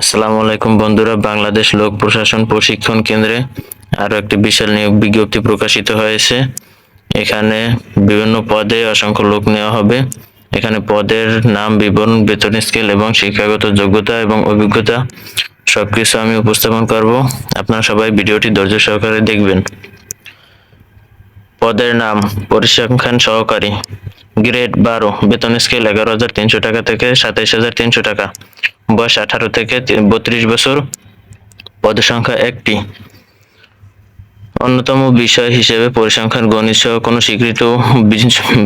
আসসালামু আলাইকুম বন্ধুরা, বাংলাদেশ লোক প্রশাসন প্রশিক্ষণ কেন্দ্রে আরো একটি বিশাল নিয়োগ বিজ্ঞপ্তি প্রকাশিত হয়েছে। এখানে বিভিন্ন পদে অসংখ্য লোক নেওয়া হবে। এখানে পদের নাম, বিবরণ, বেতন স্কেল এবং শিক্ষাগত যোগ্যতা এবং অভিজ্ঞতা সবকিছু আমি উপস্থাপন করব। আপনারা সবাই ভিডিওটি ধৈর্য সহকারে দেখবেন। পদের নাম পরিসংখ্যান সহকারী, গ্রেড 12, বেতন স্কেল 11,300 টাকা থেকে 27,300 টাকা, বয়স 18 থেকে 32 বছর, পদ সংখ্যা একটি। অন্যতম বিষয় হিসেবে পরিসংখ্যান গণিত সহ কোনো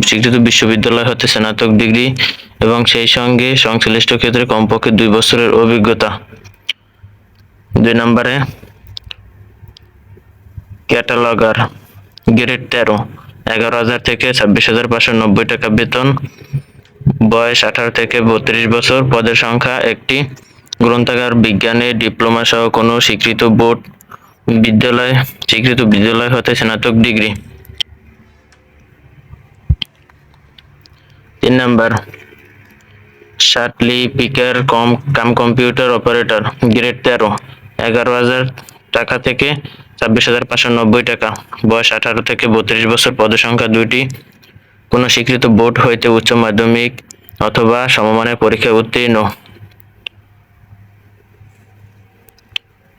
স্বীকৃত বিশ্ববিদ্যালয় হতে স্নাতক ডিগ্রি এবং সেই সঙ্গে সংশ্লিষ্ট ক্ষেত্রে কমপক্ষে 2 বছরের অভিজ্ঞতা। 2 নম্বরে ক্যাটালগার, গ্রেড 13, 11,000 থেকে 26,590 টাকা বেতন, বয়স 18 থেকে 32 বছর, পদের সংখ্যা একটি। গ্রন্থাগার বিজ্ঞানে ডিপ্লোমা সহ কোনো স্বীকৃত বিদ্যালয় হতে স্নাতক ডিগ্রি। 3 নাম্বার শার্টলি পিকার কাম কম্পিউটার অপারেটর, গ্রেড 13, 11,000 টাকা থেকে 26,590 টাকা, বয়স 18 থেকে 32 বছর, পদের সংখ্যা 2টি। কোনো স্বীকৃত বোর্ড হইতে উচ্চ মাধ্যমিক অথবা সমমানের পরীক্ষায় উত্তীর্ণ।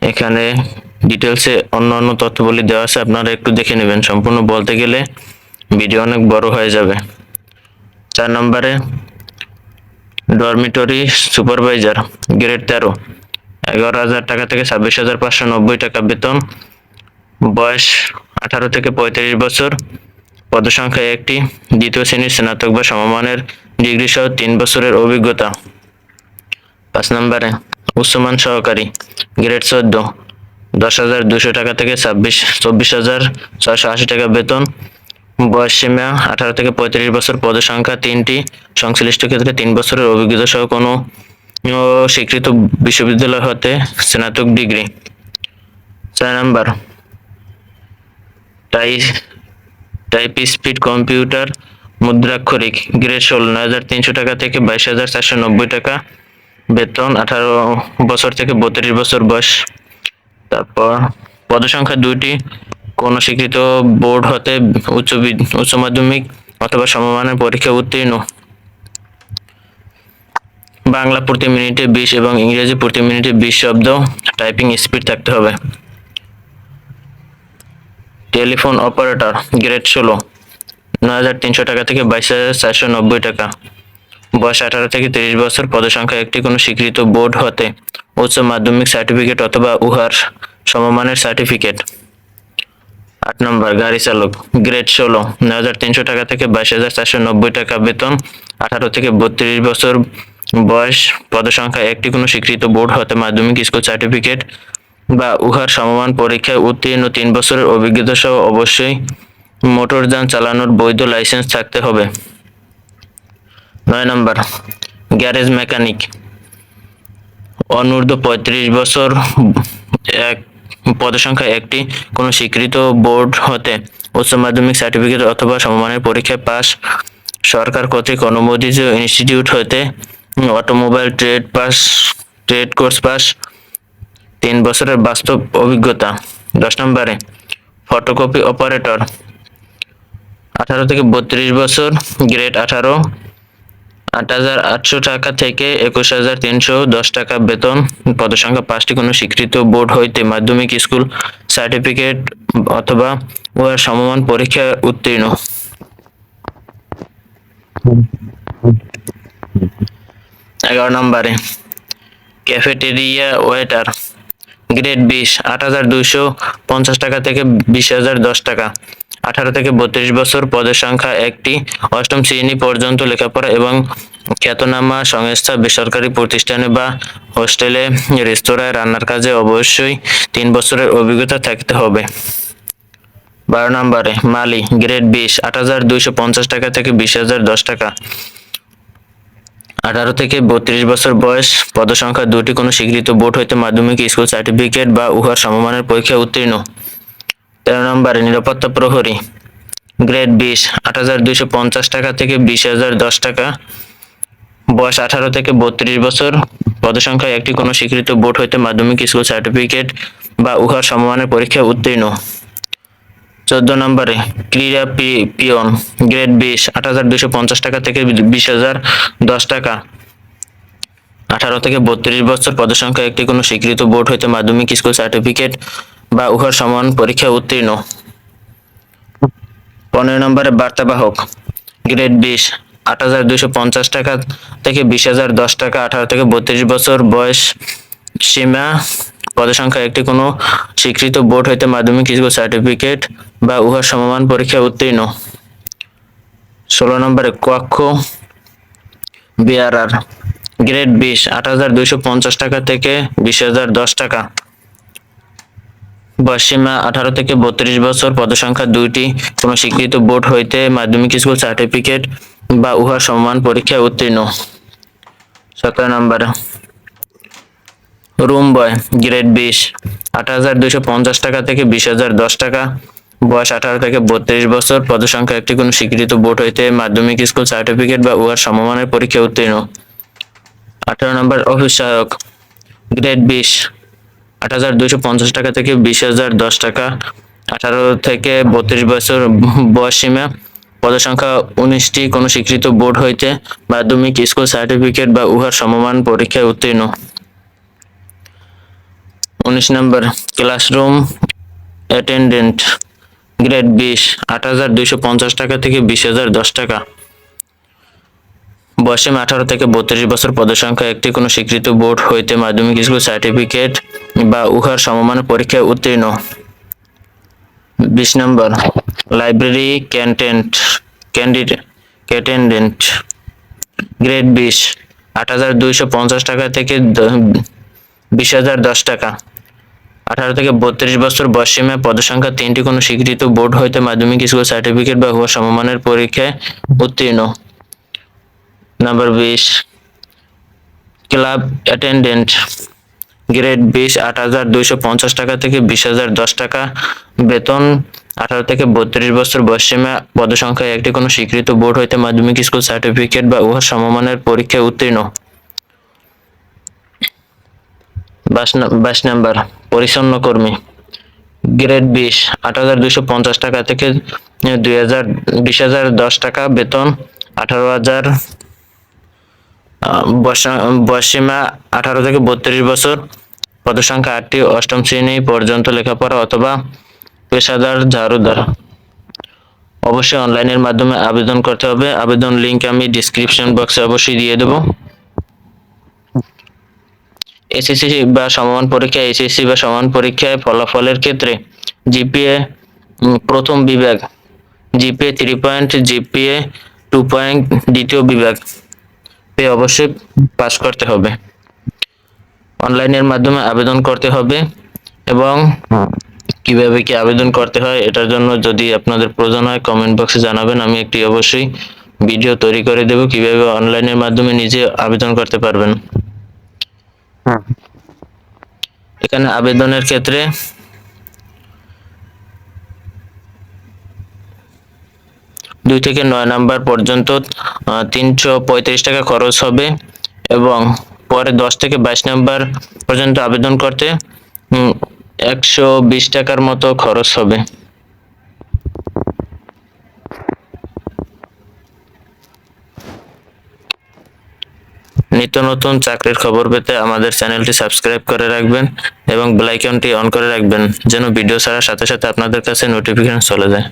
এখানে ডিটেলসে অন্য তথ্যবলী দেওয়া আছে, আপনারা একটু দেখে নেবেন। সম্পূর্ণ বলতে গেলে ভিডিও অনেক বড় হয়ে যাবে। 4 নম্বরে ডরমিটরি সুপারভাইজার, গ্রেড 13, 11,000 টাকা থেকে 26,590 টাকা বেতন, বয়স 18 থেকে 35 বছর, পদ সংখ্যা একটি, দ্বিতীয় শ্রেণীর স্নাতক বা সমমানের ডিগ্রি সহ 3 বছরের অভিজ্ঞতা। 5 নম্বরে উচ্চমান সহকারী, গ্রেড 14, 10,200 টাকা থেকে 24,680 টাকা বেতন, বয়স সীমা 18 থেকে 35 বছর, পদ সংখ্যা 3টি, সংশ্লিষ্ট ক্ষেত্রে 3 বছরের অভিজ্ঞতা সহ কোনো স্বীকৃত বিশ্ববিদ্যালয় হতে স্নাতক degree. 4 number type speed computer মুদ্রাক্ষরিক, গ্রেড 16, 9,300 টাকা থেকে 22,490 টাকা বেতন, 18 বছর থেকে 32 বছর বয়স। তারপর পদ সংখ্যা 2টি, কোন স্বীকৃত বোর্ড হতে উচ্চ মাধ্যমিক অথবা সমমানের পরীক্ষা উত্তীর্ণ। বাংলা প্রতি মিনিটে 20 এবং ইংরেজি প্রতি মিনিটে 20 শব্দ টাইপিং স্পিড থাকতে হবে। টেলিফোন অপারেটর, গ্রেড 16, 9,300 টাকা থেকে 22,490 টাকা, বয়স 18 থেকে 30 বছর, পদ সংখ্যা একটি, কোনো স্বীকৃত বোর্ড হতে উচ্চ মাধ্যমিক সার্টিফিকেট অথবা উহার সমমানের সার্টিফিকেট। 8 নম্বর গাড়ি চালক, গ্রেড 16, 9,300 টাকা থেকে 22,490 টাকা বেতন, 18 থেকে 32 বছর বয়স, পদ সংখ্যা একটি, কোনো স্বীকৃত বোর্ড হতে মাধ্যমিক স্কুল সার্টিফিকেট বা উহার সমমান পরীক্ষায় উত্তীর্ণ, 3 বছরের অভিজ্ঞতা সহ অবশ্যই মোটরযান চালানোর বৈধ লাইসেন্স থাকতে হবে। 9 নম্বর গ্যারেজ মেকানিক, অনূর্ধ্ব 35 বছর, পদ সংখ্যা একটি, কোনো স্বীকৃত বোর্ড হতে উচ্চ মাধ্যমিক সার্টিফিকেট অথবা সমমানের পরীক্ষায় পাস, সরকার কর্তৃক অনুমোদিত ইনস্টিটিউট হতে অটোমোবাইল ট্রেড কোর্স পাস, 3 বছরের বাস্তব অভিজ্ঞতা। 10 নম্বরে ফটোকপি অপারেটর, 18 থেকে 32 বছর, গ্রেড 18, 8,800 টাকা থেকে 21,310 টাকা বেতন, পদ সংখ্যা 5টি, কোনো স্বীকৃত বোর্ড হইতে মাধ্যমিক স্কুল সার্টিফিকেট অথবা উহার সমমান পরীক্ষায় উত্তীর্ণ। 11 নম্বরে ক্যাফেটেরিয়া ওয়েটার, গ্রেড 20, 8,250 টাকা থেকে 20,010 টাকা, 18 থেকে 32 বছর, পদের সংখ্যা একটি, 8ম শ্রেণী পর্যন্ত লেখাপড়া এবং খ্যাতনামা সংস্থা, বেসরকারি প্রতিষ্ঠানে বা হোস্টেলে, রেস্তোরাঁয় রান্নার কাজে অবশ্যই 3 বছরের অভিজ্ঞতা থাকতে হবে। 12 নম্বরে মালি, গ্রেড 20, 8,250 টাকা থেকে 20,010 টাকা, 18 থেকে 32 বছর বয়স, পদ সংখ্যা 2টি, কোনো স্বীকৃত বোর্ড হইতে মাধ্যমিক স্কুল সার্টিফিকেট বা উহার সমমানের পরীক্ষায় উত্তীর্ণ। 13 নম্বরে নিরাপত্তা প্রহরী, গ্রেড 20, 8,250 টাকা থেকে 20,010 টাকা, বয়স 18 থেকে 32 বছর, পদসংখ্যায় একটি কোনো স্বীকৃত বোর্ড হইতে মাধ্যমিক স্কুল সার্টিফিকেট বা উহার সমমানের পরীক্ষায় উত্তীর্ণ। 14 নম্বরে ক্রীড়া পিয়ন গ্রেড 20 8,250 টাকা থেকে 20,010 টাকা। 18 থেকে 32 বছর, পদসংখ্যায় একটি কোনো স্বীকৃত বোর্ড হইতে মাধ্যমিক স্কুল সার্টিফিকেট বা উহার সমান পরীক্ষায় উত্তীর্ণ। 15 নম্বরে বার্তাবাহক গ্রেড 20 8,250 টাকা থেকে 20,010 টাকা। 18 থেকে 32 বছর বয়স সীমা, পদসংখ্যায় একটি কোনো স্বীকৃত বোর্ড হইতে মাধ্যমিক স্কুল সার্টিফিকেট বা উহার সমমান পরীক্ষায় উত্তীর্ণ। 16 নম্বরে কক্ষ বিআরআর গ্রেড 20 8,250 টাকা থেকে 20,010 টাকা। বয়সসীমা 18 থেকে 32 বছর, পদসংখ্যা 2টি, কোনো স্বীকৃত বোর্ড হইতে মাধ্যমিক স্কুল সার্টিফিকেট বা উহার সমমান পরীক্ষায় উত্তীর্ণ। 17 নম্বর রুম বয় গ্রেড 20 8,250 টাকা থেকে 20,010 টাকা। বয়স 18 থেকে 32 বছর, পদসংখ্যা একটি কোনো স্বীকৃত বোর্ড হইতে মাধ্যমিক স্কুল সার্টিফিকেট বা উহার সমমানের পরীক্ষায় উত্তীর্ণ। 18 নম্বর অফিস সহায়ক গ্রেড 20 8,250 টাকা থেকে 20,010 টাকা। 18 থেকে 32 বছর বয়স সীমা, পদসংখ্যা 19টি, কোনো স্বীকৃত বোর্ড হইতে মাধ্যমিক স্কুল সার্টিফিকেট বা উহার সমমান পরীক্ষায় উত্তীর্ণ। 19 নম্বর ক্লাসরুম অ্যাটেন্ডেন্ট গ্রেড 20 8,250 টাকা থেকে 20,010 টাকা। বয়সসীমা 18 থেকে 32 বছর, পদসংখ্যা একটি কোনো স্বীকৃত বোর্ড হইতে মাধ্যমিক স্কুল সার্টিফিকেট বা উহার সমমানের পরীক্ষায় উত্তীর্ণ। 20 নম্বর লাইব্রেরি ক্যাটেন্ডেন্ট গ্রেড 20 8,250 টাকা থেকে 20,010 টাকা। 18 থেকে 32 বছর বয়সসীমা, পদসংখ্যা 3টি, কোনো স্বীকৃত বোর্ড হইতে মাধ্যমিক স্কুল সার্টিফিকেট বা উহার সমমানের পরীক্ষায় উত্তীর্ণ। নাম্বার 20 ক্লাব অ্যাটেন্ডেন্ট গ্রেড 20 8,250 টাকা থেকে 20,010 টাকা। বেতন 18 থেকে 32 বছর বয়সসীমা, পদসংখ্যায় একটি কোনো স্বীকৃত বোর্ড হইতে মাধ্যমিক স্কুল সার্টিফিকেট বা উহার সমমানের পরীক্ষায় উত্তীর্ণ। 22 নাম্বার পরিচ্ছন্ন কর্মী গ্রেড 20 8,250 টাকা থেকে 20,010 টাকা। বেতন 18,000। বয়সসীমা 18 থেকে 32 বছর, পদসংখ্যা 8টি, অষ্টম শ্রেণী পর্যন্ত লেখাপড়া অথবা পেশাদার ঝাড়ুদার। অবশ্যই অনলাইনের মাধ্যমে আবেদন করতে হবে। আবেদন লিংক আমি ডিসক্রিপশন বক্সে অবশ্যই দিয়ে দেব। এসএসসি বা সমমান পরীক্ষা, এইচএসসি বা সমান পরীক্ষায় ফলাফলের ক্ষেত্রে জিপিএ প্রথম বিভাগ জিপিএ 3 পয়েন্ট, জিপিএ 2 পয়েন্ট দ্বিতীয় বিভাগ পেয়ে অবশ্যই পাস করতে হবে। অনলাইনের মাধ্যমে আবেদন করতে হবে এবং কিভাবে কি আবেদন করতে হয় এটার জন্য যদি আপনাদের প্রয়োজন হয় কমেন্ট বক্সে জানাবেন, আমি একটি অবশ্যই ভিডিও তৈরি করে দেব কিভাবে অনলাইনের মাধ্যমে নিজে আবেদন করতে পারবেন। এখানে আবেদনের ক্ষেত্রে 2 থেকে 9 নাম্বার পর্যন্ত 335 টাকা খরচ হবে এবং পরে 10 থেকে 22 নাম্বার পর্যন্ত আবেদন করতে 120 টাকার মতো খরচ হবে। নিত্য নতুন চাকরির খবর পেতে আমাদের চ্যানেলটি সাবস্ক্রাইব করে রাখবেন এবং বেল আইকনটি অন করে রাখবেন যেন ভিডিও ছাড়ার সাথে সাথে আপনাদের কাছে নোটিফিকেশন চলে যায়।